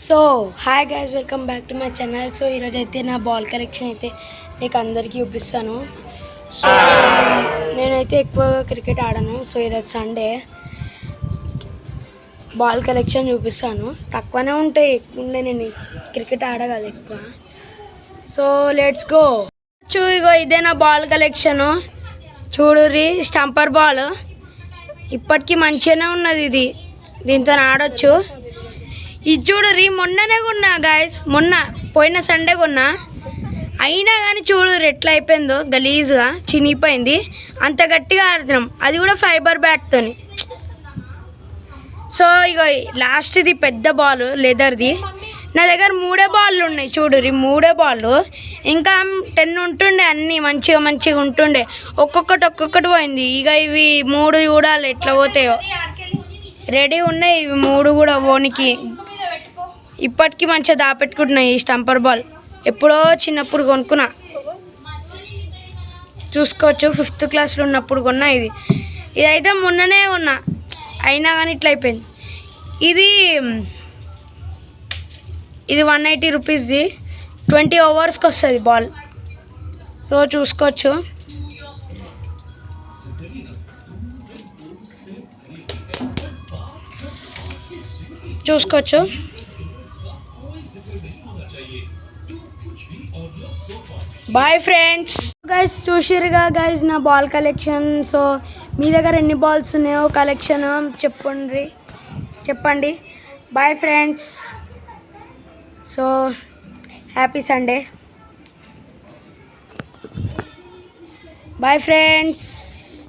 So hi guys, welcome back to my channel. So ఈరోజు అయితే నా బాల్ కలెక్షన్ అయితే మీకు అందరికీ చూపిస్తాను. సో నేనైతే ఎక్కువ క్రికెట్ ఆడను. సో ఈరోజు సండే బాల్ కలెక్షన్ చూపిస్తాను. తక్కువనే ఉంటాయి, ఎక్కువ ఉండే. నేను క్రికెట్ ఆడగదు ఎక్కువ. So let's go. ఇగో ఇదే నా బాల్ కలెక్షను. చూడుర్రి, స్టంపర్ బాల్ ఇప్పటికీ మంచిగానే ఉన్నది. ఇది దీంతో ఆడొచ్చు. ఇది చూడుర్రి, మొన్ననే కొన్నా గాయస్, పోయిన సండే కొన్నా. అయినా కానీ చూడుర్రి ఎట్లా అయిపోయిందో, గలీజ్గా చినిగిపోయింది. అంత గట్టిగా ఆడుతున్నాం, అది కూడా ఫైబర్ బ్యాట్తోని. సో ఇగో లాస్ట్ ఇది పెద్ద బాల్ లెదర్ది. నా దగ్గర 3 బాళ్ళు ఉన్నాయి. చూడుర్రి, 3 బాళ్ళు. ఇంకా 10 ఉంటుండే, అన్నీ మంచిగా ఉంటుండే. ఒక్కొక్కటి పోయింది. ఇక ఇవి 3 చూడాలి ఎట్లా పోతాయో. రెడీ ఉన్నాయి ఇవి 3 కూడా ఓనికి. ఇప్పటికీ మంచిగా దాపెట్టుకుంటున్నాయి ఈ స్టంపర్ బాల్. ఎప్పుడో చిన్నప్పుడు కొనుక్కున్నా, చూసుకోవచ్చు. 5th క్లాస్లో ఉన్నప్పుడు కొన్నా. ఇదైతే మొన్ననే కొన్నా, అయినా కానీ ఇట్లా అయిపోయింది. ఇది 180 రూపీస్ది. 20 ఓవర్స్కి వస్తుంది బాల్. సో చూసుకోవచ్చు. Bye friends. గైస్ చూసిరుగా గైస్ నా బాల్ కలెక్షన్. సో మీ దగ్గర ఎన్ని బాల్స్ ఉన్నాయో కలెక్షన్ చెప్పండి. Bye friends. So happy Sunday. Bye friends.